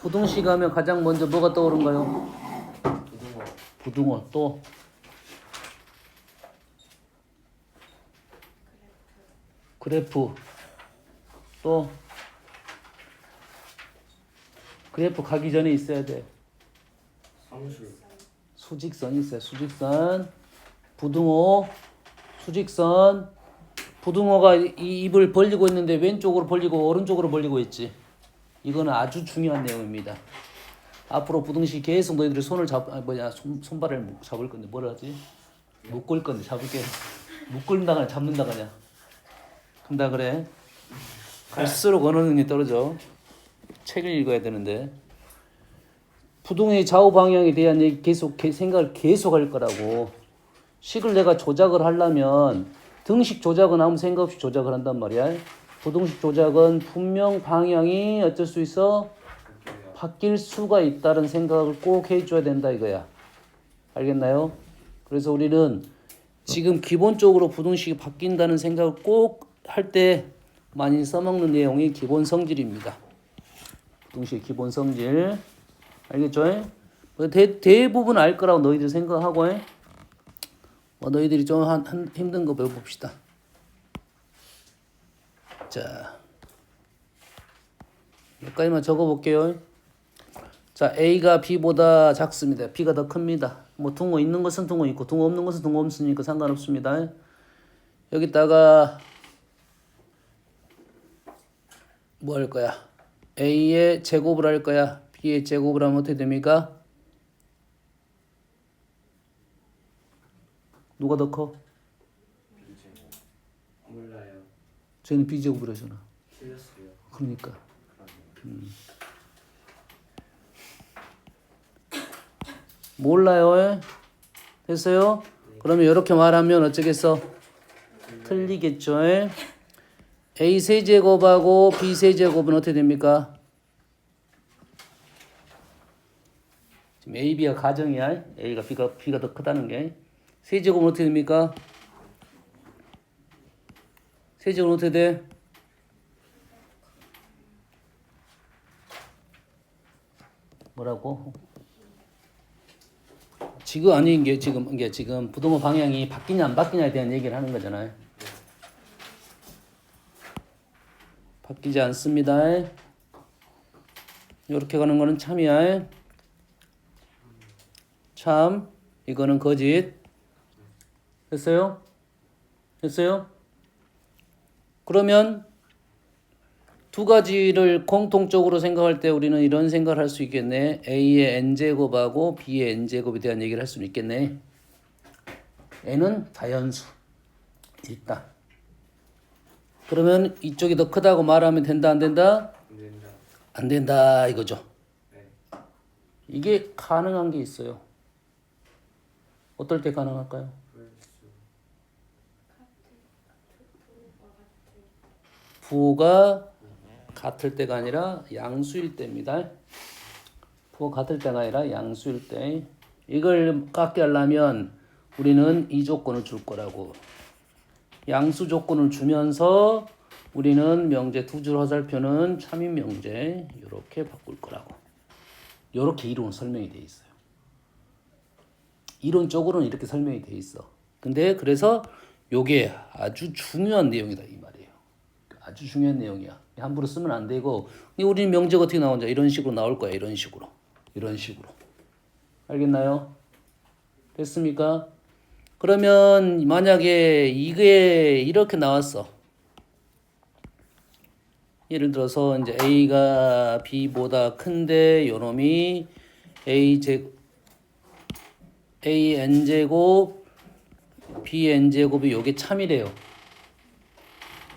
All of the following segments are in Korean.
부등식 하면 가장 먼저 뭐가 떠오른가요? 부등호. 부등호. 또 그래프. 또 그래프 가기 전에 있어야 돼. 상술. 수직선이 있어요. 수직선. 부등호. 수직선. 부등호가 이 입을 벌리고 있는데 왼쪽으로 벌리고 오른쪽으로 벌리고 있지. 이거는 아주 중요한 내용입니다. 앞으로 부등식 계속 너희들이 손을 손발을 잡을 건데 뭐라 하지? 묶을 건데 잡을게. 묶는다거나 잡는다거나 한다 그래. 갈수록 언어 능력이 떨어져. 책을 읽어야 되는데 부등의 좌우 방향에 대한 얘기 생각을 계속 할 거라고. 식을 내가 조작을 하려면 등식 조작은 아무 생각 없이 조작을 한단 말이야. 부등식 조작은 분명 방향이 어쩔 수 있어? 바뀔 수가 있다는 생각을 꼭 해줘야 된다 이거야. 알겠나요? 그래서 우리는 지금 기본적으로 부등식이 바뀐다는 생각을 꼭 할 때 많이 써먹는 내용이 기본 성질입니다. 부등식 기본 성질. 알겠죠? 대부분 알 거라고 너희들 생각하고 너희들이 좀 힘든 거 배워봅시다. 자, 여기까지만 적어볼게요. 자, A가 B보다 작습니다. B가 더 큽니다. 뭐 등호 있는 것은 등호 있고 등호 없는 것은 등호 없으니까 상관없습니다. 여기다가 뭐 할 거야? A의 제곱을 할 거야? B의 제곱을 하면 어떻게 됩니까? 누가 더 커? B제곱. 몰라요. 쟤는 B제곱을 하잖아. 틀렸어요. 그러니까. 몰라요. 됐어요? 그러면 이렇게 말하면 어쩌겠어? 틀리겠죠. A 세제곱하고 B 세제곱은 어떻게 됩니까? 지금 A, B가 가정이야. A가 B가 더 크다는 게. 세제곱은 어떻게 됩니까? 세제곱은 어떻게 돼? 뭐라고? 지금 아닌 게 지금 부등호 방향이 바뀌냐 안 바뀌냐에 대한 얘기를 하는 거잖아요. 바뀌지 않습니다. 이렇게 가는 거는 참이야. 참. 이거는 거짓. 됐어요? 됐어요? 그러면 두 가지를 공통적으로 생각할 때 우리는 이런 생각을 할 수 있겠네. A의 n제곱하고 B의 n제곱에 대한 얘기를 할 수는 있겠네. n은 자연수. 있다. 그러면 이쪽이 더 크다고 말하면 된다 안 된다? 안 된다. 안 된다 이거죠. 네. 이게 가능한 게 있어요. 어떨 때 가능할까요? 불수. 부호가 같을 때가 아니라 양수일 때입니다. 부호가 같을 때가 아니라 양수일 때. 이걸 갖게 하려면 우리는 이 조건을 줄 거라고. 양수 조건을 주면서 우리는 명제 두 줄 화살표는 참인 명제 이렇게 바꿀 거라고. 이렇게 이론 설명이 돼 있어요. 이론적으로는 이렇게 설명이 돼 있어. 근데 그래서 요게 아주 중요한 내용이다 이 말이에요. 아주 중요한 내용이야. 함부로 쓰면 안 되고. 우리는 명제가 어떻게 나오냐 이런 식으로 나올 거야. 이런 식으로. 알겠나요? 됐습니까? 그러면 만약에 이게 이렇게 나왔어. 예를 들어서 이제 A가 B보다 큰데 요놈이 A n제곱 B n제곱이 요게 참이래요.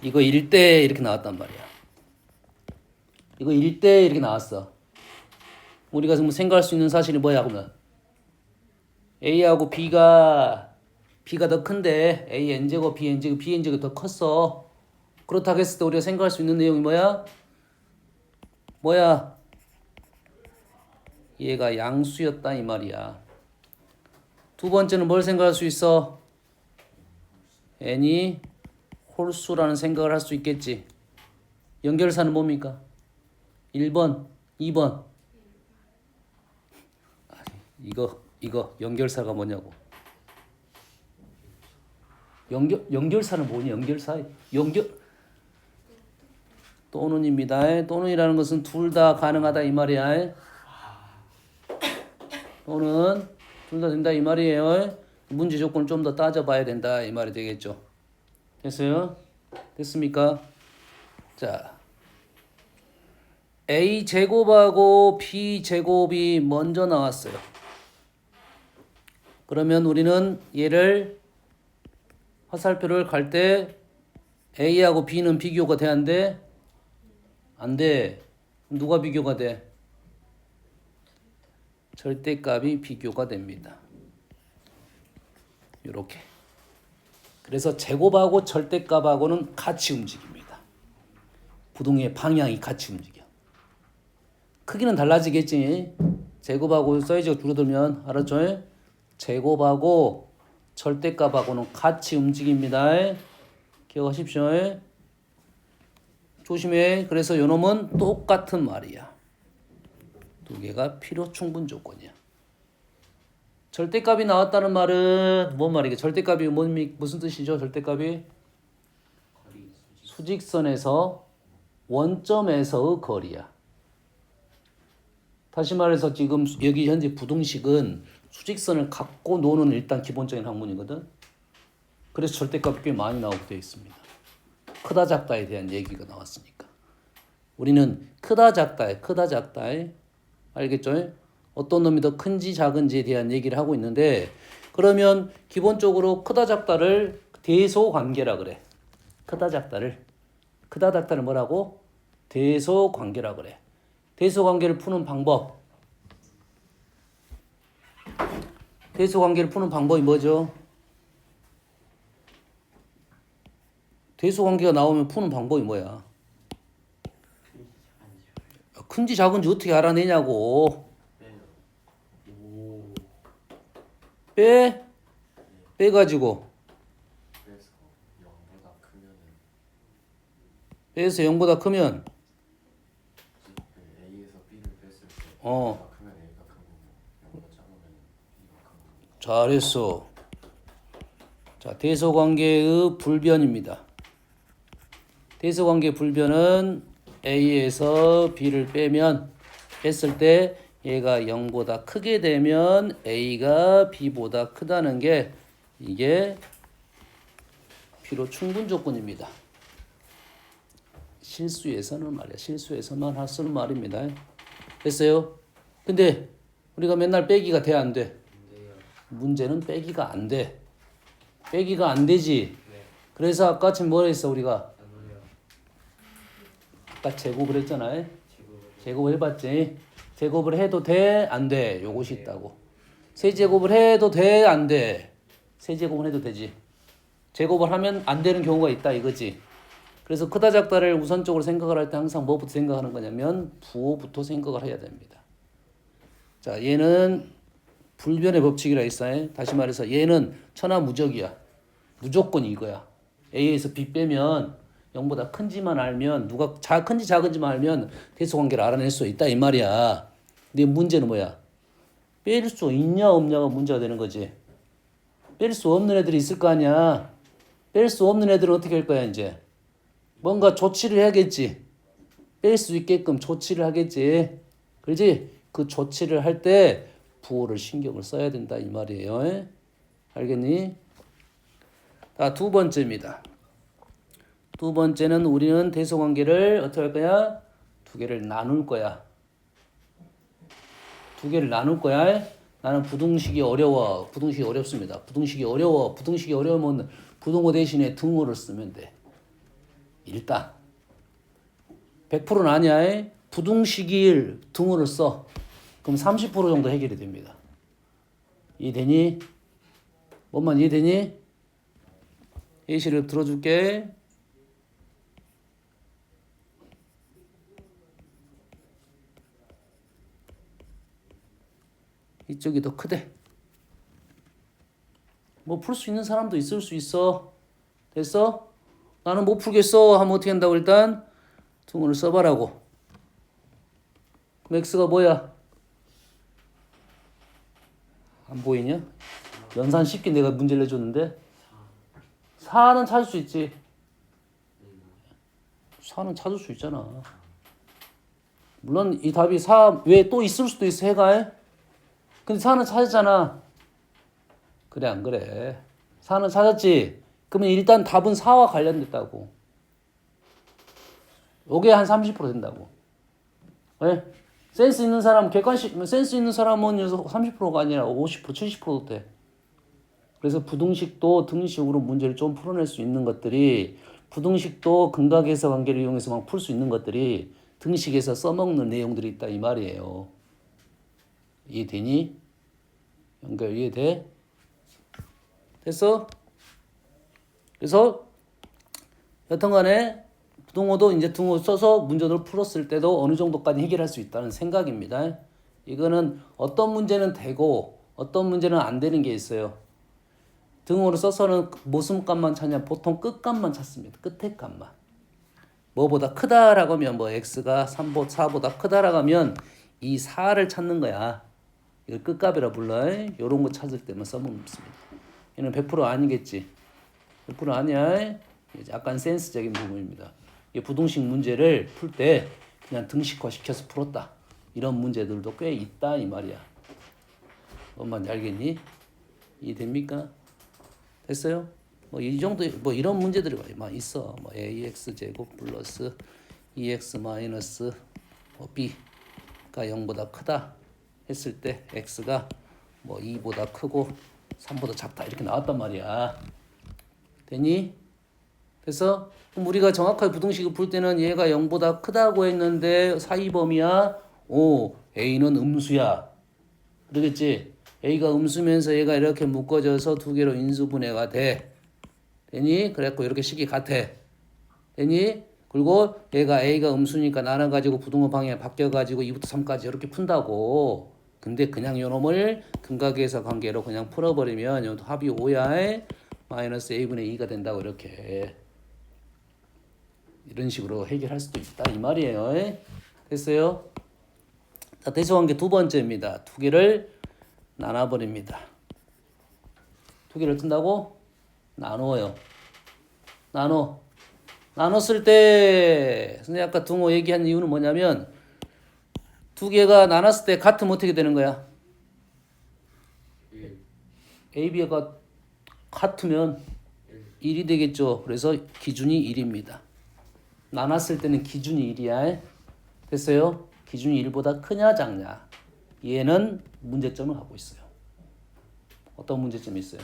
이거 1대 이렇게 나왔단 말이야. 이거 1대 이렇게 나왔어. 우리가 지금 생각할 수 있는 사실이 뭐야 그러면 A하고 B가 더 큰데 A n제곱 B n제곱 B n제곱이 더 컸어. 그렇다고 했을 때 우리가 생각할 수 있는 내용이 뭐야? 얘가 양수였다 이 말이야. 두 번째는 뭘 생각할 수 있어? n이 홀수라는 생각을 할 수 있겠지. 연결사는 뭡니까? 1번, 2번. 이거 연결사가 뭐냐고. 연결사는 뭐니? 연결사 또는입니다. 또는이라는 것은 둘 다 가능하다 이 말이야. 또는 둘 다 된다 이 말이에요. 문제 조건을 좀 더 따져봐야 된다 이 말이 되겠죠. 됐어요? 됐습니까? 자, A 제곱하고 B 제곱이 먼저 나왔어요. 그러면 우리는 얘를 화살표를 갈 때 A하고 B는 비교가 돼야 안 돼? 안 돼. 누가 비교가 돼? 절대값이 비교가 됩니다. 이렇게. 그래서 제곱하고 절대값하고는 같이 움직입니다. 부동의 방향이 같이 움직여. 크기는 달라지겠지. 제곱하고 사이즈가 줄어들면 알았죠? 제곱하고 절대값하고는 같이 움직입니다. 기억하십시오. 조심해. 그래서 요놈은 똑같은 말이야. 두 개가 필요 충분 조건이야. 절대값이 나왔다는 말은 뭔 말이게? 절대값이 무슨 뜻이죠? 절대값이 수직선에서 원점에서의 거리야. 다시 말해서 지금 여기 현재 부등식은 수직선을 갖고 노는 일단 기본적인 학문이거든. 그래서 절대값이 꽤 많이 나오게 되어 있습니다. 크다 작다에 대한 얘기가 나왔으니까. 우리는 크다 작다에 알겠죠? 어떤 놈이 더 큰지 작은지에 대한 얘기를 하고 있는데, 그러면 기본적으로 크다 작다를 대소관계라 그래. 크다 작다를 뭐라고? 대소관계라 그래. 대소관계를 푸는 방법. 대소관계를 푸는 방법이 뭐죠? 대소관계가 나오면 푸는 방법이 뭐야? 큰지 작은지 어떻게 알아내냐고. 빼가지고 빼서 0보다 크면 A에서 B를 뺐을 때 어 크면 A가 큰 거고 0보다 작으면 B가 큰 거고. 잘했어. 자, 대소관계의 불변입니다. 대소관계 불변은 A에서 B를 뺐을 때 얘가 0보다 크게 되면 A가 B보다 크다는 게 이게 필요 충분 조건입니다. 실수에서는 말이야. 실수에서만 쓰는 말입니다. 됐어요? 근데 우리가 맨날 빼기가 돼, 안 돼? 문제는 빼기가 안 돼. 빼기가 안 되지. 그래서 아까 지금 뭐 했어 우리가? 아까 제곱을 했잖아요. 제곱을 해봤지. 제곱을 해도 돼? 안 돼? 요것이 있다고. 세제곱을 해도 돼? 안 돼? 세제곱은 해도 되지. 제곱을 하면 안 되는 경우가 있다 이거지. 그래서 크다 작다를 우선적으로 생각을 할 때 항상 뭐부터 생각하는 거냐면 부호부터 생각을 해야 됩니다. 자, 얘는 불변의 법칙이라 했어요. 다시 말해서 얘는 천하무적이야. 무조건 이거야. A에서 B 빼면 0보다 큰지만 알면 누가 큰지 작은지만 알면 대소관계를 알아낼 수 있다 이 말이야. 근데 문제는 뭐야? 뺄 수 있냐 없냐가 문제가 되는 거지. 뺄 수 없는 애들이 있을 거 아니야. 뺄 수 없는 애들은 어떻게 할 거야 이제? 뭔가 조치를 해야겠지. 뺄 수 있게끔 조치를 하겠지. 그렇지? 그 조치를 할 때 부호를 신경을 써야 된다 이 말이에요. 알겠니? 자, 두 번째입니다. 두 번째는 우리는 대소관계를 어떻게 할 거야? 두 개를 나눌 거야. 두 개를 나눌 거야. 나는 부등식이 어려워. 부등식이 어렵습니다. 부등식이 어려워. 부등식이 어려우면 부등호 대신에 등호를 쓰면 돼. 일단 100%는 아니야. 부등식일 등호를 써. 그럼 30% 정도 해결이 됩니다. 이해되니? 뭔만 이해되니? 예시를 들어줄게. 이쪽이 더 크대. 뭐 풀 수 있는 사람도 있을 수 있어. 됐어? 나는 못 풀겠어 하면 어떻게 한다고? 일단 등호를 써봐라고. 그럼 x가 뭐야? 안 보이냐? 연산 쉽게 내가 문제를 내줬는데 4는 찾을 수 있지. 4는 찾을 수 있잖아. 물론 이 답이 4 외에 또 있을 수도 있어 해가. 근데 4는 찾았잖아. 그래 안 그래? 4는 찾았지. 그러면 일단 답은 4와 관련됐다고. 요게 한 30% 된다고. 왜? 센스 있는 사람 객관식 센스 있는 사람은 30%가 아니라 50% 70%도 돼. 그래서 부등식도 등식으로 문제를 좀 풀어낼 수 있는 것들이 부등식도 근각에서 관계를 이용해서 막 풀 수 있는 것들이 등식에서 써먹는 내용들이 있다 이 말이에요. 이해되니? 연결 이해돼? 됐어? 그래서 여튼간에 부등호도 이제 등호 써서 문제를 풀었을 때도 어느 정도까지 해결할 수 있다는 생각입니다. 이거는 어떤 문제는 되고 어떤 문제는 안 되는 게 있어요. 등호를 써서는 무슨 값만 찾냐? 보통 끝값만 찾습니다. 끝의 값만. 뭐보다 크다라고 하면 뭐 x가 4보다 크다라고 하면 이 4를 찾는 거야. 이걸 끝값이라 불러. 이런 거 찾을 때만 써먹습니다. 얘는 100% 아니겠지. 100% 아니야. 약간 센스적인 부분입니다. 이 부등식 문제를 풀 때 그냥 등식화 시켜서 풀었다. 이런 문제들도 꽤 있다 이 말이야. 뭔 말인지 알겠니? 이해됩니까? 됐어요? 뭐 이 정도 뭐 이런 문제들이 막 있어. 뭐 ax 제곱 플러스 2x 마이너스 뭐 b가 0보다 크다 했을 때 x가 뭐 2보다 크고 3보다 작다 이렇게 나왔단 말이야. 됐니? 그래서 그럼 우리가 정확하게 부등식을 풀 때는 얘가 0보다 크다고 했는데 사이범위야. 오, a는 음수야. 그러겠지? a가 음수면서 얘가 이렇게 묶어져서 두 개로 인수분해가 돼. 되니? 그래갖고 이렇게 식이 같아. 되니? 그리고 얘가 a가 음수니까 나눠가지고 부등호 방향 바뀌어가지고 2부터 3까지 이렇게 푼다고. 근데 그냥 요 놈을 근각에서 관계로 그냥 풀어버리면 요 합이 5야 마이너스 a분의 2가 된다고 이렇게. 이런 식으로 해결할 수도 있다 이 말이에요. 됐어요? 자, 대소관계 두 번째입니다. 두 개를 나눠버립니다. 두 개를 뜬다고? 나눠요. 나눴을 때 선생님 아까 등호 얘기한 이유는 뭐냐면 두 개가 나눴을 때 같으면 어떻게 되는 거야? A, B가 같으면 1이 되겠죠. 그래서 기준이 1입니다. 나눴을 때는 기준이 1이야. 됐어요? 기준이 1보다 크냐 작냐. 얘는 문제점을 갖고 있어요. 어떤 문제점이 있어요?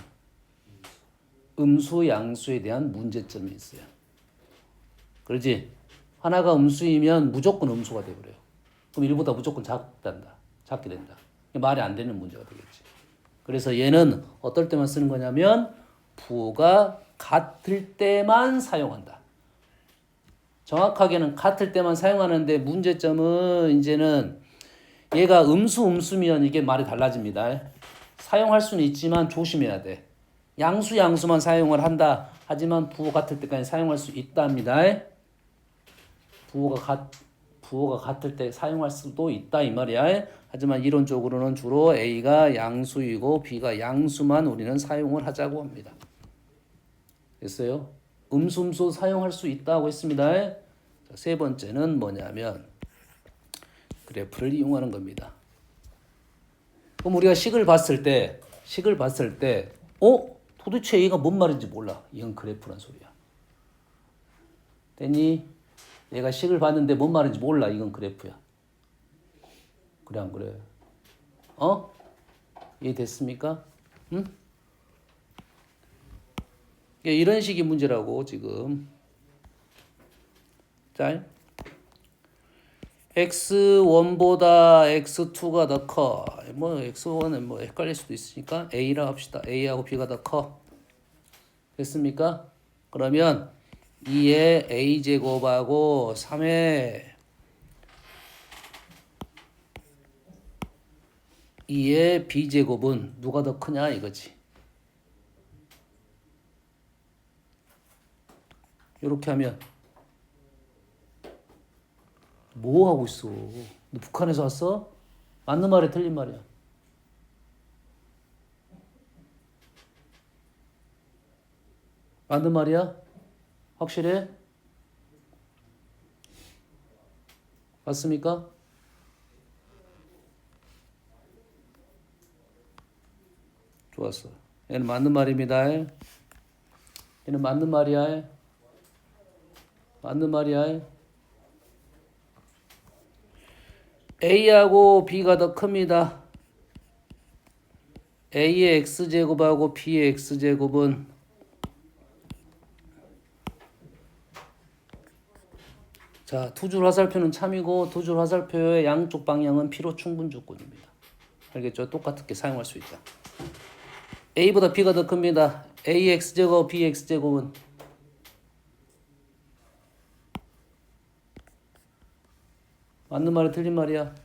음수 양수에 대한 문제점이 있어요. 그러지? 하나가 음수이면 무조건 음수가 되버려요. 그럼 1보다 무조건 작게 된다. 말이 안 되는 문제가 되겠지. 그래서 얘는 어떨 때만 쓰는 거냐면 부호가 같을 때만 사용한다. 정확하게는 같을 때만 사용하는데 문제점은 이제는 얘가 음수면 이게 말이 달라집니다. 사용할 수는 있지만 조심해야 돼. 양수만 사용을 한다. 하지만 부호 같을 때까지 사용할 수 있답니다. 부호가 같을 때 사용할 수도 있다 이 말이야. 하지만 이론적으로는 주로 A가 양수이고 B가 양수만 우리는 사용을 하자고 합니다. 됐어요? 음수 사용할 수 있다고 했습니다. 자, 세 번째는 뭐냐면 그래프를 이용하는 겁니다. 그럼 우리가 식을 봤을 때 도대체 얘가 뭔 말인지 몰라. 이건 그래프란 소리야. 됐니? 얘가 식을 봤는데 뭔 말인지 몰라. 이건 그래프야. 그래 안 그래? 이해됐습니까? 응? 이런 식의 문제라고 지금. 자, x1보다 x2가 더 커. 뭐 x1은 뭐 헷갈릴 수도 있으니까 a라 합시다. a하고 b가 더 커. 됐습니까? 그러면 2의 a제곱하고 3의 2의 b제곱은 누가 더 크냐 이거지. 이렇게 하면 뭐 하고 있어? 너 북한에서 왔어? 맞는 말이 틀린 말이야. 맞는 말이야? 확실해? 맞습니까? 좋았어. 얘는 맞는 말입니다. 얘는 맞는 말이야. 맞는 말이야. A하고 B가 더 큽니다. A의 X제곱하고 B의 X제곱은 자, 두 줄 화살표는 참이고 두 줄 화살표의 양쪽 방향은 필요 충분 조건입니다. 알겠죠? 똑같게 사용할 수 있다. A보다 B가 더 큽니다. A의 X제곱, B의 X제곱은 맞는 말이 틀린 말이야?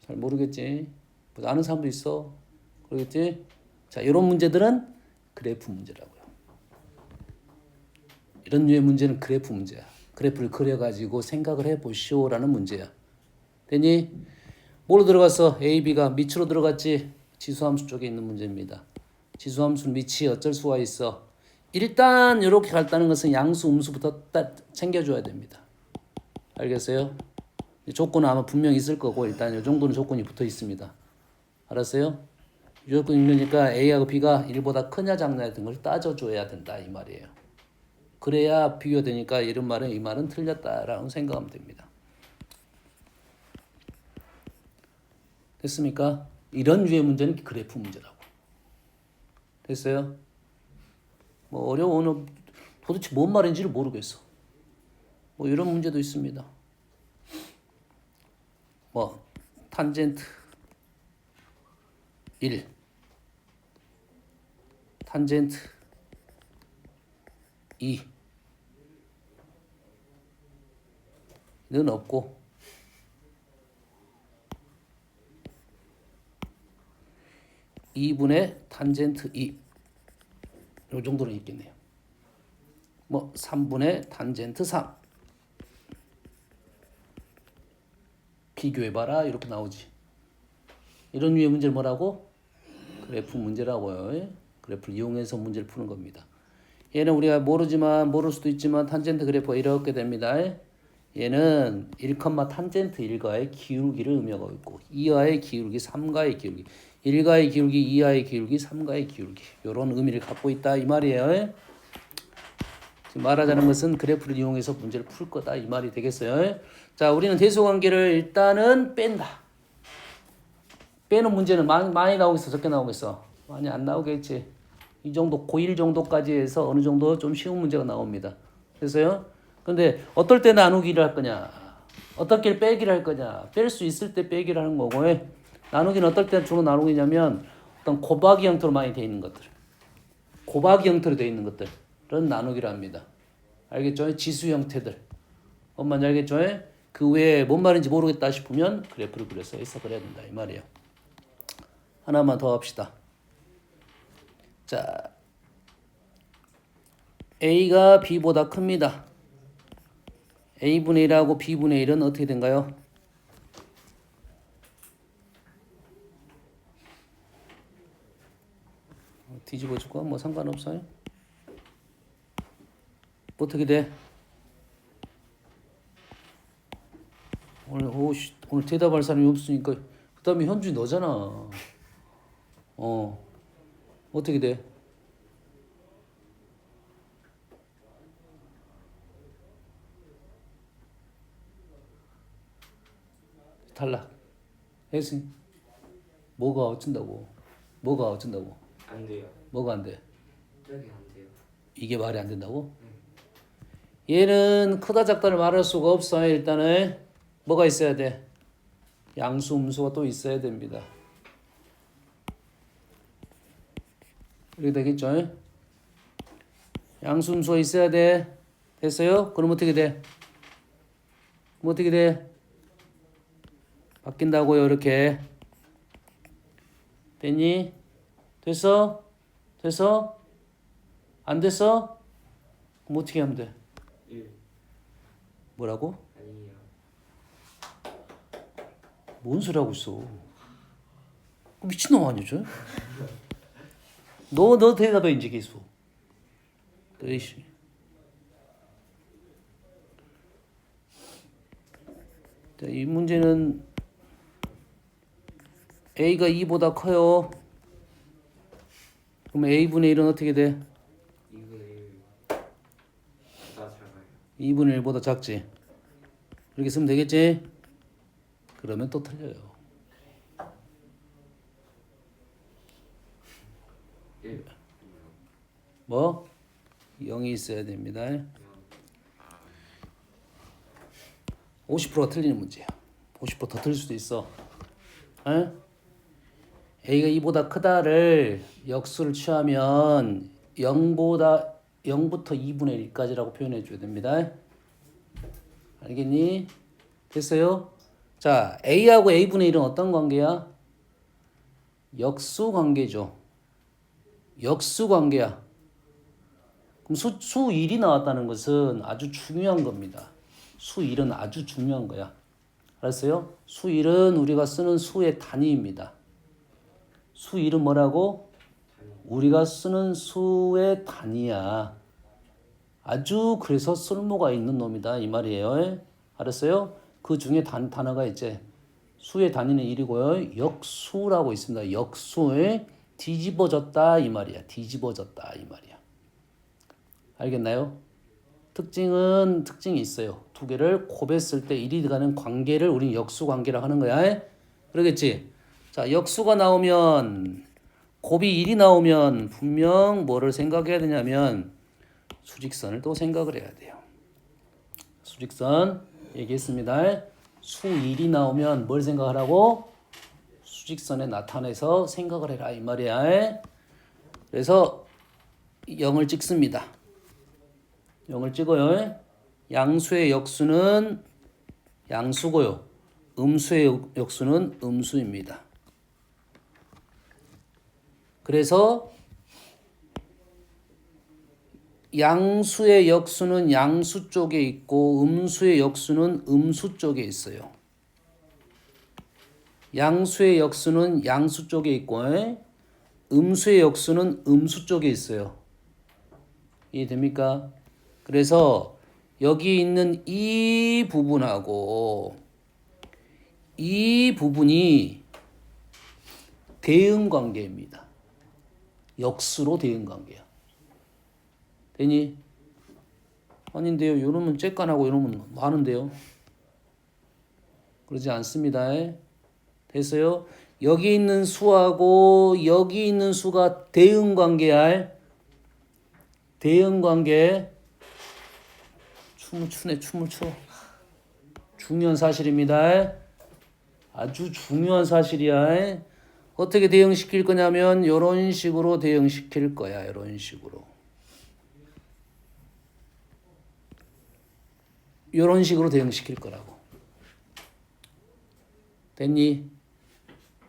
잘 모르겠지? 뭐 아는 사람도 있어. 그러겠지? 자, 이런 문제들은 그래프 문제라고요. 이런 류의 문제는 그래프 문제야. 그래프를 그려가지고 생각을 해보시오라는 문제야. 됐니? 뭐로 들어갔어? A, B가 밑으로 들어갔지? 지수함수 쪽에 있는 문제입니다. 지수함수 밑이 어쩔 수가 있어. 일단 이렇게 갈다는 것은 양수, 음수부터 딱 챙겨줘야 됩니다. 알겠어요? 조건은 아마 분명히 있을 거고 일단 이 정도는 조건이 붙어 있습니다. 알았어요? 이 조건이 있으니까 A하고 B가 1보다 크냐 작냐 같은 걸 따져줘야 된다 이 말이에요. 그래야 비교되니까 이런 말은 이 말은 틀렸다라고 생각하면 됩니다. 됐습니까? 이런 류의 문제는 그래프 문제라고. 됐어요? 뭐 어려워. 도대체 뭔 말인지를 모르겠어. 뭐 이런 문제도 있습니다. 뭐 탄젠트 1 탄젠트 2 는 없고 2분의 탄젠트 2 요 정도는 있겠네요. 뭐 3분의 탄젠트 3 비교해봐라 이렇게 나오지. 이런 류의 문제를 뭐라고? 그래프 문제라고요. 그래프를 이용해서 문제를 푸는 겁니다. 얘는 우리가 모를 수도 있지만 탄젠트 그래프가 이렇게 됩니다. 얘는 1, 탄젠트 1가의 기울기를 의미하고 있고 2하의 기울기, 3가의 기울기, 1가의 기울기, 2하의 기울기, 3가의 기울기 이런 의미를 갖고 있다 이 말이에요. 지금 말하자는 것은 그래프를 이용해서 문제를 풀 거다 이 말이 되겠어요. 자, 우리는 대소관계를 일단은 뺀다. 빼는 문제는 많이 나오겠어, 적게 나오겠어? 많이 안 나오겠지. 이 정도 고1 정도까지 해서 어느 정도 좀 쉬운 문제가 나옵니다. 그래서요. 근데 어떨 때 나누기를 할 거냐? 어떨 때 빼기를 할 거냐? 뺄 수 있을 때 빼기를 하는 거고, 나누기는 어떨 때 주로 나누기냐면 어떤 곱하기 형태로 많이 돼 있는 것들, 곱하기 형태로 돼 있는 것들은 나누기를 합니다. 알겠죠? 지수 형태들. 엄마는 알겠죠? 그 외에 뭔 말인지 모르겠다 싶으면 그래프를 그려서 해석을 해야 된다 이 말이에요. 하나만 더 합시다. 자, A가 B보다 큽니다. A분의 1하고 B분의 1은 어떻게 된가요? 뒤집어 줄까? 뭐 상관없어요. 어떻게 돼? 오늘 대답할 사람이 없으니까 그 다음에 현준이 너잖아. 어떻게 돼? 탈락. 혜승. 뭐가 어쩐다고? 뭐가 어쩐다고? 안 돼요. 뭐가 안 돼? 저기 안 돼요. 이게 말이 안 된다고? 얘는 크다 작다를 말할 수가 없어요. 일단은 뭐가 있어야 돼? 양수, 음수가 또 있어야 됩니다. 이렇게 되겠죠? 양수, 음수가 있어야 돼. 됐어요? 그럼 어떻게 돼? 그럼 어떻게 돼? 바뀐다고요, 이렇게. 됐니? 됐어? 됐어? 안 됐어? 그럼 어떻게 하면 돼? 1. 뭐라고? 아니에요. 뭔 소리 하고 있어? 미친놈 아니죠? 너 대답해 이제 계속. 에이씨. 자, 이 문제는 a가 2보다 커요. 그럼 a분의 1은 어떻게 돼? 2분의 1보다 작지. 이렇게 쓰면 되겠지? 그러면 또 틀려요. 뭐? 0이 있어야 됩니다. 50%가 틀리는 문제야. 50%더 틀릴 수도 있어. 에? a가 2보다 크다를 역수를 취하면 0부터 2분의 1까지라고 표현해 줘야 됩니다. 알겠니? 됐어요? 자, a하고 a분의 1은 어떤 관계야? 역수 관계죠. 역수 관계야. 그럼 수 1이 나왔다는 것은 아주 중요한 겁니다. 수 1은 아주 중요한 거야. 알았어요? 수 1은 우리가 쓰는 수의 단위입니다. 수 1은 뭐라고? 우리가 쓰는 수의 단위야. 아주 그래서 쓸모가 있는 놈이다 이 말이에요. 알았어요? 그 중에 단어가 이제 수의 단위는 1이고요. 역수라고 있습니다. 역수에 뒤집어졌다 이 말이야. 뒤집어졌다 이 말이야. 알겠나요? 특징이 있어요. 두 개를 곱했을 때 1이 가는 관계를 우리는 역수 관계라고 하는 거야. 그러겠지? 자, 역수가 나오면 곱이 1이 나오면 분명 뭐를 생각해야 되냐면 수직선을 또 생각을 해야 돼요. 수직선 얘기했습니다. 수 1이 나오면 뭘 생각하라고? 수직선에 나타내서 생각을 해라 이 말이야. 그래서 0을 찍습니다. 0을 찍어요. 양수의 역수는 양수고요. 음수의 역수는 음수입니다. 그래서 양수의 역수는 양수 쪽에 있고 음수의 역수는 음수 쪽에 있어요. 양수의 역수는 양수 쪽에 있고 음수의 역수는 음수 쪽에 있어요. 이해됩니까? 그래서 여기 있는 이 부분하고 이 부분이 대응관계입니다. 역수로 대응관계야. 되니? 아닌데요. 이러면 쬐깐하고 이러면 많은데요. 그러지 않습니다. 됐어요? 여기 있는 수하고 여기 있는 수가 대응관계야. 대응관계. 춤을 춰. 중요한 사실입니다. 아주 중요한 사실이야. 어떻게 대응시킬 거냐면 이런 식으로 대응시킬 거야. 이런 식으로. 이런 식으로 대응시킬 거라고. 됐니?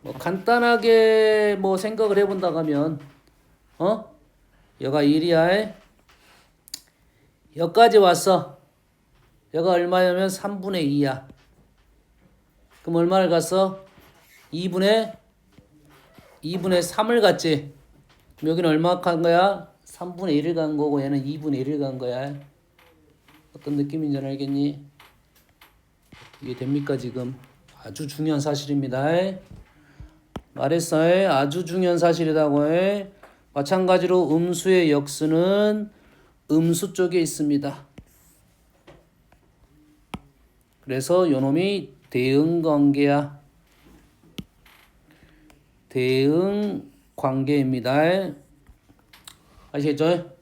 뭐 간단하게 뭐 생각을 해본다고 하면 여가 1이야. 여기까지 왔어. 여가 얼마냐면 3분의 2야. 그럼 얼마를 갔어? 2분의 3을 갔지. 그럼 여기는 얼마 간 거야? 3분의 1을 간 거고 얘는 2분의 1을 간 거야. 어떤 느낌인지 알겠니? 이게 됩니까 지금? 아주 중요한 사실입니다. 말했어요. 아주 중요한 사실이라고 해. 마찬가지로 음수의 역수는 음수 쪽에 있습니다. 그래서 요놈이 대응관계야. 대응관계입니다. 아시겠죠?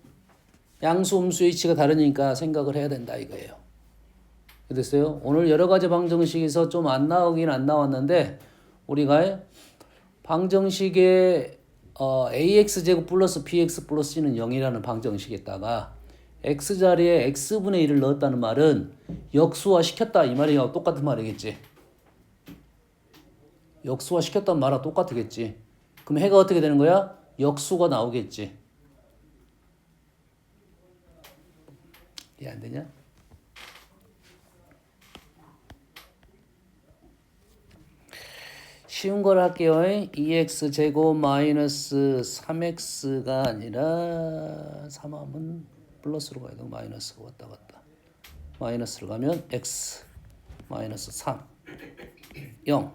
양수, 음수의 위치가 다르니까 생각을 해야 된다 이거예요. 됐어요? 오늘 여러 가지 방정식에서 좀 안 나오긴 안 나왔는데 우리가 방정식에 ax제곱 플러스 bx 플러스 c는 0이라는 방정식에다가 x자리에 x분의 1을 넣었다는 말은 역수화 시켰다 이 말이야. 똑같은 말이겠지. 역수화 시켰다는 말하고 똑같겠지. 그럼 해가 어떻게 되는 거야? 역수가 나오겠지. 이해 안 되냐? 쉬운 걸 할게요. 2x 제곱 마이너스 3x가 아니라 3하면 플러스로 가야 되고 마이너스가 왔다 갔다. 마이너스를 가면 x 마이너스 3 0.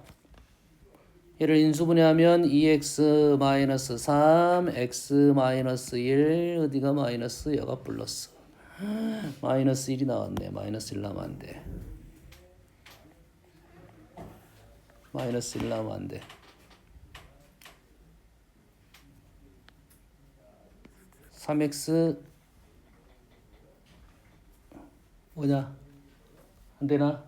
얘를 인수분해하면 2x 마이너스 3 x 마이너스 1 어디가 마이너스 여가 플러스 마이너스 1이 나왔네. 마이너스 1 나면 안 돼. 마이너스 1 나면 안 돼. (3x) 뭐냐? 안 되나?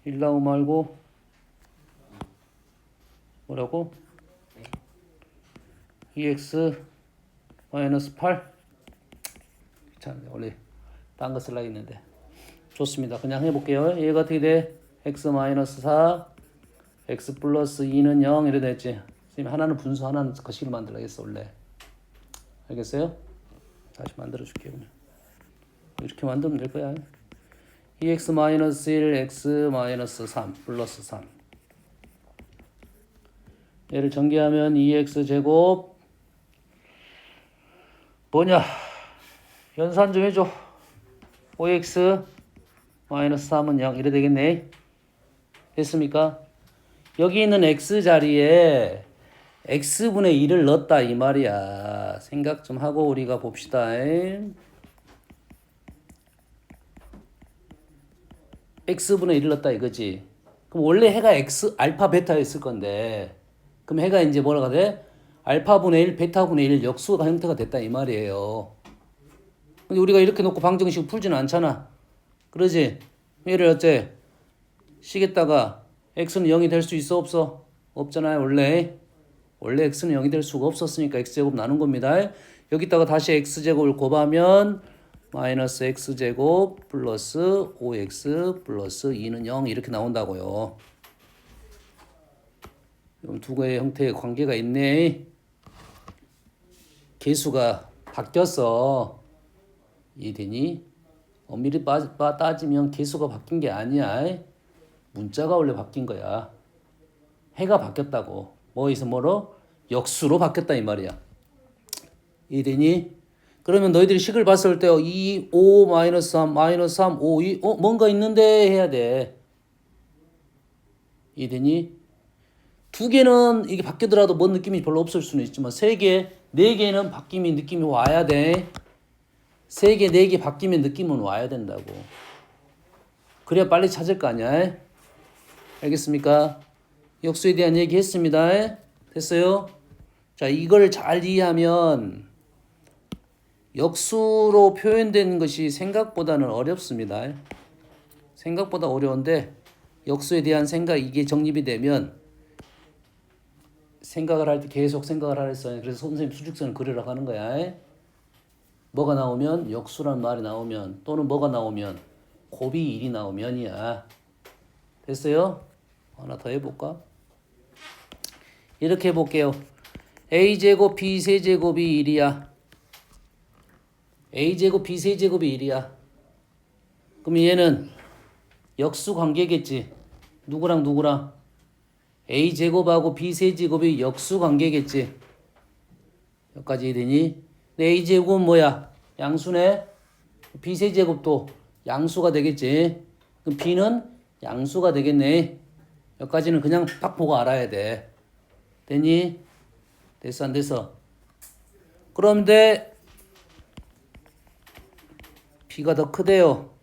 1 나오면 말고 뭐라고? 2x 마이너스 8 귀찮네. 원래 딴 거 쓰려고 했는데 좋습니다. 그냥 해볼게요. 얘가 어떻게 돼? x 마이너스 4 x 플러스 2는 0 이래 됐지. 선생님 하나는 분수 하나는 거식을 만들어야겠어 원래. 알겠어요? 다시 만들어 줄게요. 그냥. 이렇게 만들면 될 거야. 2x 마이너스 1 x 마이너스 3 플러스 3 얘를 전개하면 2x 제곱 뭐냐? 연산 좀 해줘. 5x 마이너스 3은 0 이래 되겠네. 됐습니까? 여기 있는 x 자리에 x분의 1을 넣었다 이 말이야. 생각 좀 하고 우리가 봅시다. x분의 1을 넣었다 이거지. 그럼 원래 해가 x 알파 베타였을 건데 그럼 해가 이제 뭐라가 돼? 알파분의 1 베타분의 1 역수가 형태가 됐다 이 말이에요. 근데 우리가 이렇게 놓고 방정식 풀지는 않잖아. 그러지? 얘를 어째? 식에다가 x는 0이 될 수 있어 없어? 없잖아요 원래. 원래 x는 0이 될 수가 없었으니까 x제곱 나눈 겁니다. 여기다가 다시 x제곱을 곱하면 마이너스 x제곱 플러스 5x 플러스 2는 0 이렇게 나온다고요. 그럼 두 개의 형태의 관계가 있네. 개수가 바뀌었어. 이해되니? 엄밀히 따지면 개수가 바뀐 게 아니야. 문자가 원래 바뀐 거야. 해가 바뀌었다고. 뭐에서 뭐로? 역수로 바뀌었다 이 말이야. 이해되니? 그러면 너희들이 식을 봤을 때 2, 5, 마이너스 3, 마이너스 3, 5, 2 뭔가 있는데 해야 돼. 이해되니? 두 개는 이게 바뀌더라도 뭔 느낌이 별로 없을 수는 있지만 세 개, 네 개는 바뀌면 느낌이 와야 돼. 세 개, 네 개 바뀌면 느낌은 와야 된다고. 그래야 빨리 찾을 거 아니야. 알겠습니까? 역수에 대한 얘기 했습니다. 됐어요? 자, 이걸 잘 이해하면 역수로 표현된 것이 생각보다는 어렵습니다. 생각보다 어려운데 역수에 대한 생각 이게 정립이 되면 생각을 할 때 계속 생각을 하랬어요. 그래서 선생님 수직선을 그리라고 하는 거야. 뭐가 나오면 역수란 말이 나오면 또는 뭐가 나오면 곱이 1이 나오면이야. 됐어요? 하나 더 해볼까? 이렇게 해볼게요. a제곱 b세제곱이 1이야. a제곱 b세제곱이 1이야. 그럼 얘는 역수 관계겠지. 누구랑 누구랑? a제곱하고 b세제곱이 역수 관계겠지. 여기까지 되니? a제곱은 뭐야? 양수네. b세제곱도 양수가 되겠지. 그럼 b는 양수가 되겠네. 여기까지는 그냥 딱 보고 알아야 돼. 되니? 됐어 안 됐어? 그런데 b가 더 크대요.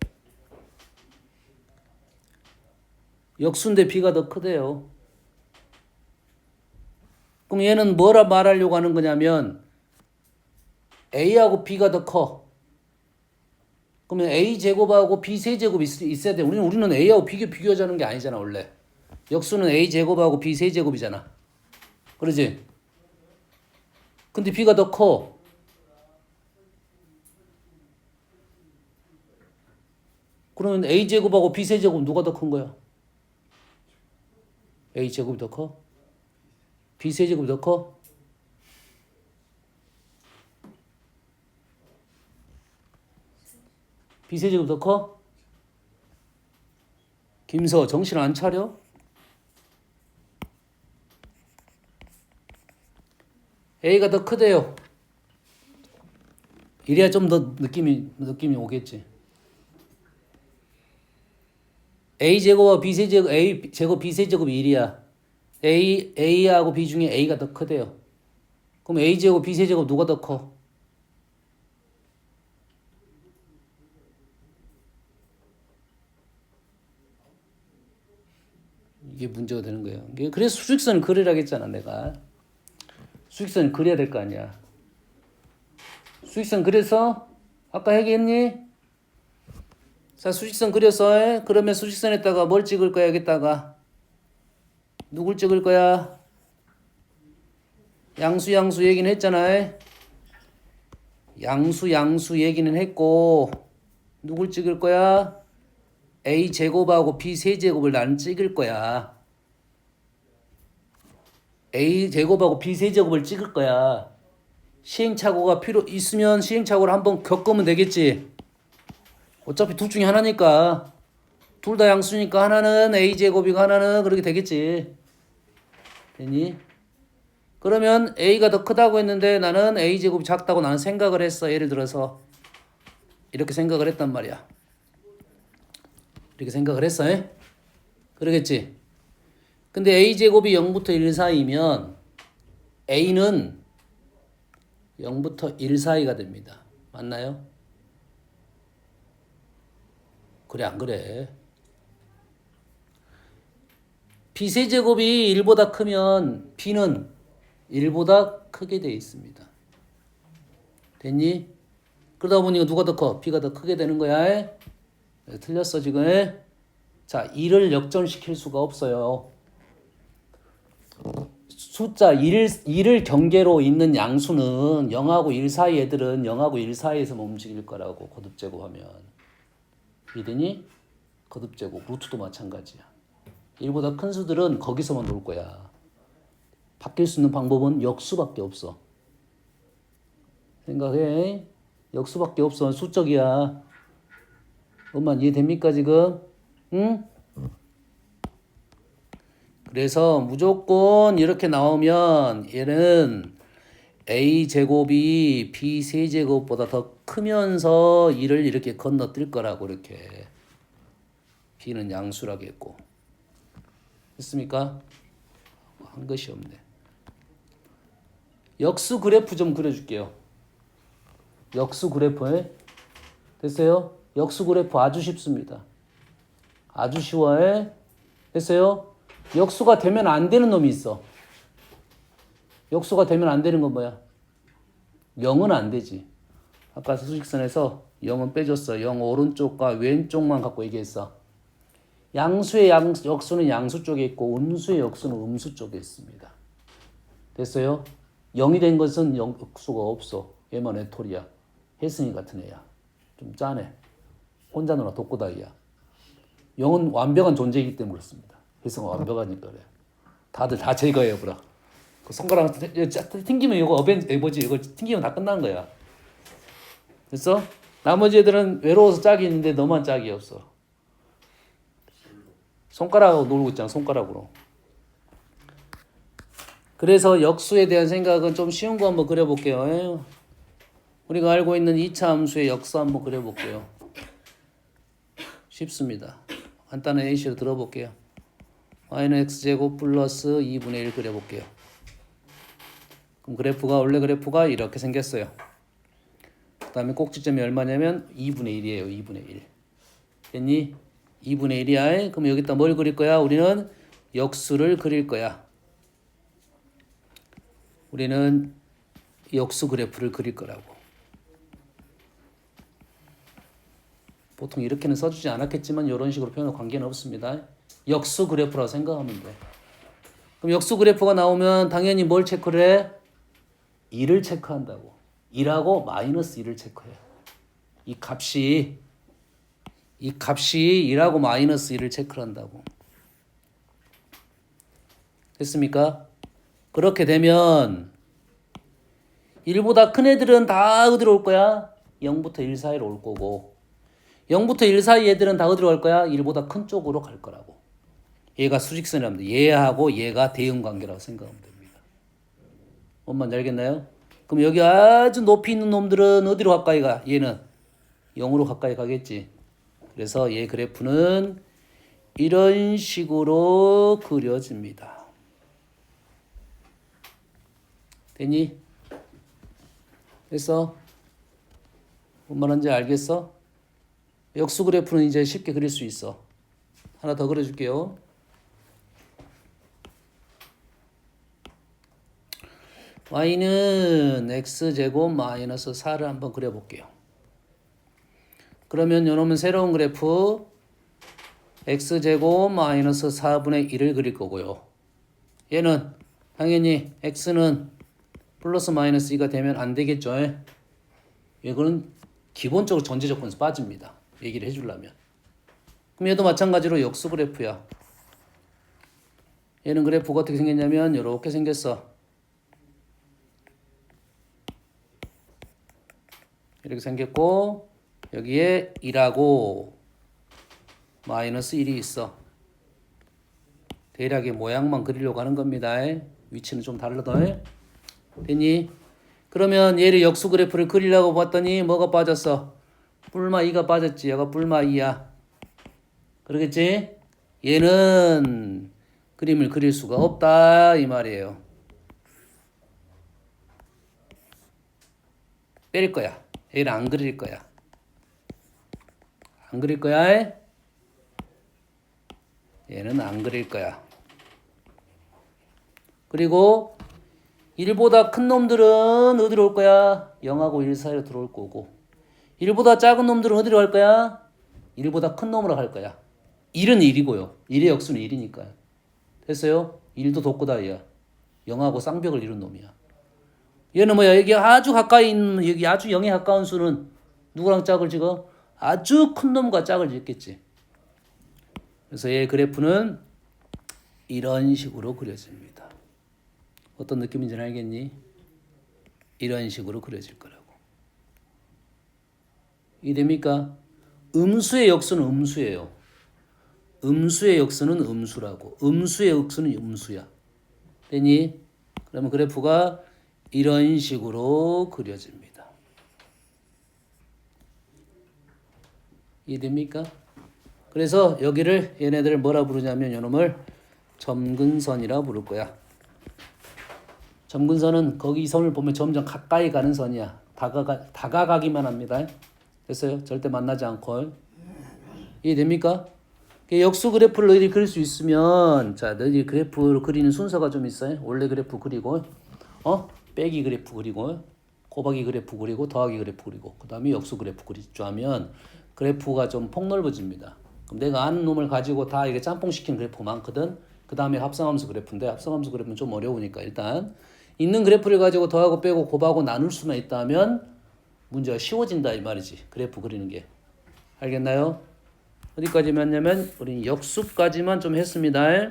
역수인데 b가 더 크대요. 그럼 얘는 뭐라 말하려고 하는 거냐면 a하고 b가 더 커. 그러면 a제곱하고 b세제곱이 있어야 돼. 우리는 a하고 비교하자는 게 아니잖아 원래. 역수는 a제곱하고 b세제곱이잖아. 그러지? 근데 b가 더 커. 그러면 a제곱하고 b세제곱 누가 더 큰 거야? a제곱이 더 커? b세제곱이 더 커? b세제곱 더 커? 김서 정신 안 차려? A가 더 크대요. 이래야 좀 더 느낌이 오겠지. A 제곱과 B 세제곱, A 제곱 B 세제곱이 1이야. A하고 B 중에 A가 더 크대요. 그럼 A 제곱 B 세제곱 누가 더 커? 이게 문제가 되는 거예요. 그래서 수직선을 그리라고 했잖아, 내가. 수직선을 그려야 될 거 아니야. 수직선 그려서 아까 얘기했니? 자, 수직선 그려서 그러면 수직선에다가 뭘 찍을 거야, 여기다가? 누굴 찍을 거야? 양수 얘기는 했잖아. 양수 얘기는 했고 누굴 찍을 거야? A 제곱하고 B 세제곱을 나는 찍을 거야. A 제곱하고 B 세제곱을 찍을 거야. 시행착오가 필요 있으면 시행착오를 한번 겪으면 되겠지. 어차피 둘 중에 하나니까. 둘 다 양수니까 하나는 A 제곱이고 하나는 그렇게 되겠지. 됐니? 그러면 A가 더 크다고 했는데 나는 A 제곱이 작다고 나는 생각을 했어. 예를 들어서 이렇게 생각을 했단 말이야. 이렇게 생각을 했어. 그러겠지? 근데 A 제곱이 0부터 1 사이면 A는 0부터 1 사이가 됩니다. 맞나요? 그래 안 그래? B 세제곱이 1보다 크면 B는 1보다 크게 돼 있습니다. 됐니? 그러다 보니까 누가 더 커? B가 더 크게 되는 거야. 틀렸어 지금. 자, 2를 역전시킬 수가 없어요. 숫자 1을 경계로 있는 양수는 0하고 1 사이 애들은 0하고 1 사이에서만 움직일 거라고. 거듭제곱하면. 믿으니? 거듭제곱. 루트도 마찬가지야. 1보다 큰 수들은 거기서만 놀 거야. 바뀔 수 있는 방법은 역수밖에 없어. 생각해. 역수밖에 없어. 수적이야. 엄마 이해됩니까 지금? 응? 그래서 무조건 이렇게 나오면 얘는 A 제곱이 B 세제곱보다 더 크면서 2를 이렇게 건너뛸 거라고 이렇게. B는 양수라고 했고. 됐습니까? 한 것이 없네. 역수 그래프 좀 그려줄게요. 역수 그래프에 됐어요? 역수 그래프 아주 쉽습니다. 아주 쉬워요. 됐어요? 역수가 되면 안 되는 놈이 있어. 역수가 되면 안 되는 건 뭐야? 0은 안 되지. 아까 수직선에서 0은 빼줬어. 0 오른쪽과 왼쪽만 갖고 얘기했어. 양수의 역수는 양수 쪽에 있고 음수의 역수는 음수 쪽에 있습니다. 됐어요? 0이 된 것은 역수가 없어. 얘만 애톨이야. 혜승이 같은 애야. 좀 짠해. 혼자 놀아 독고다이야. 0은 완벽한 존재이기 때문에 그렇습니다. 혜승은 완벽하니까 그래. 다들 다 제거해요, 그럼. 그 손가락 튕기면 이거 뭐지? 이거 튕기면 다 끝나는 거야. 됐어? 나머지 애들은 외로워서 짝이 있는데 너만 짝이 없어. 손가락으로 놀고 있잖아, 손가락으로. 그래서 역수에 대한 생각은 좀 쉬운 거 한번 그려볼게요. 우리가 알고 있는 2차 함수의 역수 한번 그려볼게요. 쉽습니다. 간단한 A식으로 들어볼게요. y는 x제곱 플러스 2분의 1 그려볼게요. 그럼 원래 그래프가 이렇게 생겼어요. 그 다음에 꼭지점이 얼마냐면 2분의 1이에요. 2분의 1. 됐니? 2분의 1이야. 그럼 여기다 뭘 그릴 거야? 우리는 역수를 그릴 거야. 우리는 역수 그래프를 그릴 거라고. 보통 이렇게는 써주지 않았겠지만 이런 식으로 표현할 관계는 없습니다. 역수 그래프라고 생각하면 돼. 그럼 역수 그래프가 나오면 당연히 뭘 체크를 해? 2를 체크한다고. 2하고 마이너스 2를 체크해. 이 값이 2하고 마이너스 2를 체크를 한다고. 됐습니까? 그렇게 되면 1보다 큰 애들은 다 어디로 올 거야? 0부터 1 사이로 올 거고 0부터 1 사이 애들은 다 어디로 갈 거야? 1보다 큰 쪽으로 갈 거라고. 얘가 수직선이랍니다. 얘하고 얘가 대응관계라고 생각하면 됩니다. 뭔 말인지 알겠나요? 그럼 여기 아주 높이 있는 놈들은 어디로 가까이 가? 얘는 0으로 가까이 가겠지. 그래서 얘 그래프는 이런 식으로 그려집니다. 됐니? 됐어? 뭔 말인지 알겠어? 역수 그래프는 이제 쉽게 그릴 수 있어. 하나 더 그려줄게요. y는 x제곱 마이너스 4를 한번 그려볼게요. 그러면 요놈은 새로운 그래프 x제곱 마이너스 4분의 1을 그릴 거고요. 얘는 당연히 x는 플러스 마이너스 2가 되면 안 되겠죠. 이거는 기본적으로 전제 조건에서 빠집니다. 얘기를 해주려면. 그럼 얘도 마찬가지로 역수 그래프야. 얘는 그래프가 어떻게 생겼냐면 이렇게 생겼어. 이렇게 생겼고 여기에 1하고 마이너스 1이 있어. 대략의 모양만 그리려고 하는 겁니다. 위치는 좀 다르다. 됐니? 그러면 얘를 역수 그래프를 그리려고 봤더니 뭐가 빠졌어? 뿔마 2가 빠졌지. 얘가 뿔마 2야. 그러겠지? 얘는 그림을 그릴 수가 없다 이 말이에요. 빼릴 거야. 얘를 안 그릴 거야. 안 그릴 거야. 얘는 안 그릴 거야. 그리고 1보다 큰 놈들은 어디로 올 거야? 0하고 1 사이로 들어올 거고 1보다 작은 놈들은 어디로 갈 거야? 1보다 큰 놈으로 갈 거야. 1은 1이고요. 1의 역수는 1이니까요. 됐어요? 1도 독고다이야. 0하고 쌍벽을 이룬 놈이야. 얘는 뭐야? 여기 아주 가까이 있는 여기 아주 0에 가까운 수는 누구랑 짝을 찍어? 아주 큰 놈과 짝을 짓겠지. 그래서 얘 그래프는 이런 식으로 그려집니다. 어떤 느낌인지 알겠니? 이런 식으로 그려질 거라고. 이해됩니까? 음수의 역수는 음수예요. 음수의 역수는 음수라고. 음수의 역수는 음수야. 됐니? 그러면 그래프가 이런 식으로 그려집니다. 이해됩니까? 그래서 여기를 얘네들 뭐라 부르냐면 요놈을 점근선이라 부를 거야. 점근선은 거기 이 선을 보면 점점 가까이 가는 선이야. 다가가기만 합니다. 됐어요? 절대 만나지 않고. 이해됩니까? 역수 그래프를 너희들이 그릴 수 있으면 자 너희들이 그래프를 그리는 순서가 좀 있어요. 원래 그래프 그리고 빼기 그래프 그리고 곱하기 그래프 그리고 더하기 그래프 그리고 그 다음에 역수 그래프 그리죠 하면 그래프가 좀 폭넓어집니다. 그럼 내가 아는 놈을 가지고 다 이게 짬뽕시킨 그래프가 많거든. 그 다음에 합성함수 그래프인데 합성함수 그래프는 좀 어려우니까 일단 있는 그래프를 가지고 더하고 빼고 곱하고 나눌 수만 있다면 문제가 쉬워진다 이 말이지. 그래프 그리는 게. 알겠나요? 어디까지만 했냐면 우리 역수까지만 좀 했습니다.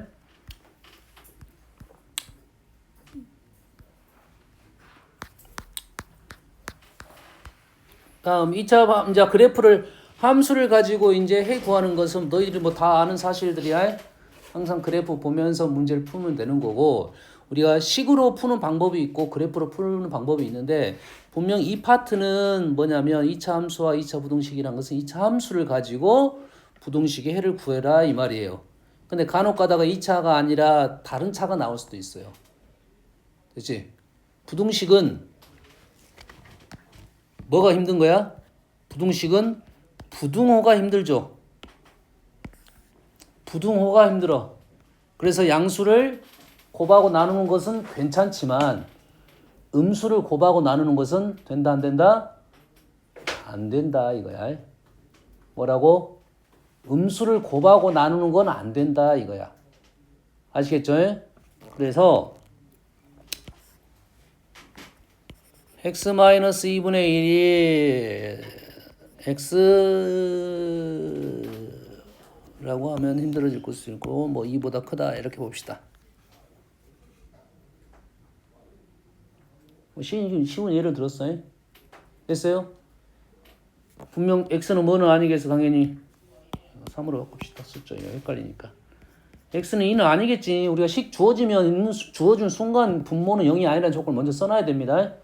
다음 2차 이제 그래프를 함수를 가지고 이제 해 구하는 것은 너희들이 뭐 다 아는 사실들이야. 항상 그래프 보면서 문제를 풀면 되는 거고 우리가 식으로 푸는 방법이 있고 그래프로 푸는 방법이 있는데 분명 이 파트는 뭐냐면 2차 함수와 2차 부등식이라는 것은 2차 함수를 가지고 부등식의 해를 구해라 이 말이에요. 근데 간혹 가다가 2차가 아니라 다른 차가 나올 수도 있어요. 그렇지? 부등식은 뭐가 힘든 거야? 부등식은 부등호가 힘들죠. 부등호가 힘들어. 그래서 양수를 곱하고 나누는 것은 괜찮지만 음수를 곱하고 나누는 것은 된다 안 된다? 안 된다 이거야. 뭐라고? 음수를 곱하고 나누는 건 안 된다 이거야. 아시겠죠? 그래서 x-2분의 1이 x라고 하면 힘들어질 수 있고 뭐 2보다 크다 이렇게 봅시다. 쉬운 예를 들었어요. 됐어요? 분명 x는 뭐는 아니겠어 당연히. 3으로 바꿉시다. 숫자 이거 헷갈리니까. x는 2는 아니겠지. 우리가 식 주어지면 주어준 순간 분모는 0이 아니라는 조건을 먼저 써놔야 됩니다.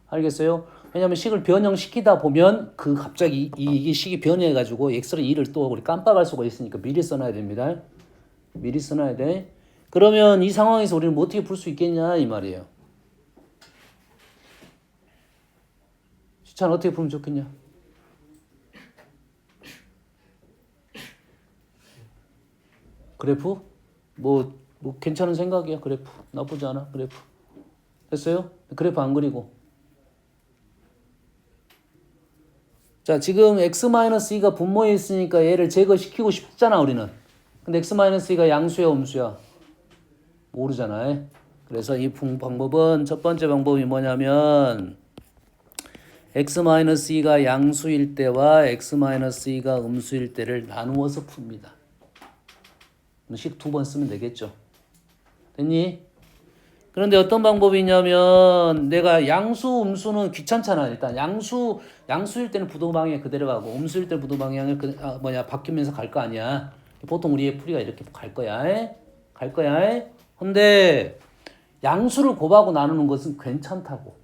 알겠어요? 왜냐면 식을 변형시키다 보면 그 갑자기 이게 식이 변해가지고 x를 2를 또 우리 깜빡할 수가 있으니까 미리 써놔야 됩니다. 미리 써놔야 돼. 그러면 이 상황에서 우리는 뭐 어떻게 풀 수 있겠냐 이 말이에요. 시차는 어떻게 풀면 좋겠냐? 그래프? 뭐 괜찮은 생각이야. 그래프 나쁘지 않아. 그래프 됐어요? 그래프 안 그리고 자 지금 x-2가 분모에 있으니까 얘를 제거시키고 싶잖아 우리는. 근데 x-2가 양수야 음수야? 모르잖아. 그래서 이 방법은 첫 번째 방법이 뭐냐면 x-2가 양수일 때와 x-2가 음수일 때를 나누어서 풉니다. 식 두 번 쓰면 되겠죠. 됐니? 그런데 어떤 방법이 있냐면 내가 양수, 음수는 귀찮잖아. 일단 양수일 때는 부동방향에 그대로 가고 음수일 때는 부동방향을 바뀌면서 갈 거 아니야. 보통 우리의 풀이가 이렇게 갈 거야. 갈 거야. 근데 양수를 곱하고 나누는 것은 괜찮다고.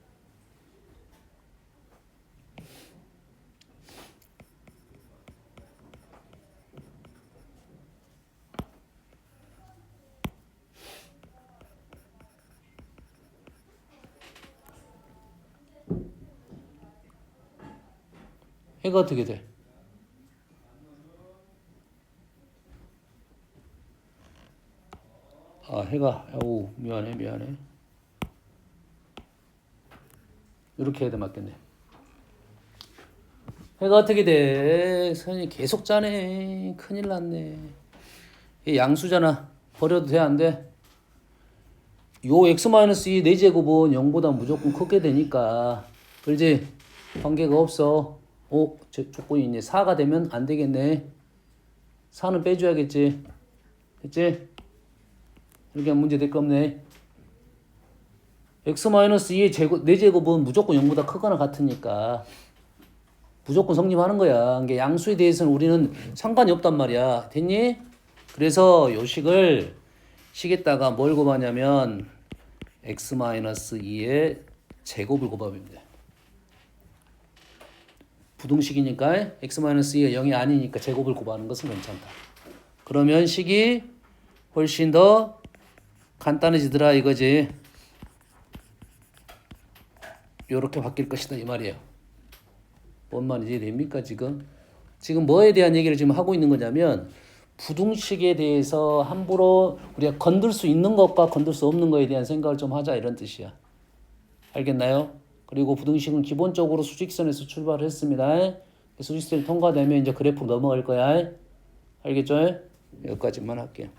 해가 어떻게 돼? 아, 해가, 오, 미안해. 이렇게 해야 돼, 맞겠네. 해가 어떻게 돼? 선이 계속 짜네. 큰일 났네. 이 양수잖아. 버려도 돼, 안 돼? 요 x-2 4제곱은 0보다 무조건 크게 되니까. 그렇지? 관계가 없어. 조건이 있네. 4가 되면 안 되겠네. 4는 빼줘야겠지. 됐지? 이렇게 하면 문제 될 거 없네. x-2의 제곱, 4제곱은 무조건 0보다 크거나 같으니까 무조건 성립하는 거야. 이게 양수에 대해서는 우리는 상관이 없단 말이야. 됐니? 그래서 요 식에다가 뭘 곱하냐면 x-2의 제곱을 곱하면 돼. 부등식이니까 x-2가 0이 아니니까 제곱을 곱하는 것은 괜찮다. 그러면 식이 훨씬 더 간단해지더라 이거지. 요렇게 바뀔 것이다 이 말이에요. 뭔 말인지 됩니까 지금? 지금 뭐에 대한 얘기를 지금 하고 있는 거냐면 부등식에 대해서 함부로 우리가 건들 수 있는 것과 건들 수 없는 것에 대한 생각을 좀 하자 이런 뜻이야. 알겠나요? 그리고 부등식은 기본적으로 수직선에서 출발을 했습니다. 수직선이 통과되면 이제 그래프 넘어갈 거야. 알겠죠? 여기까지만 할게요.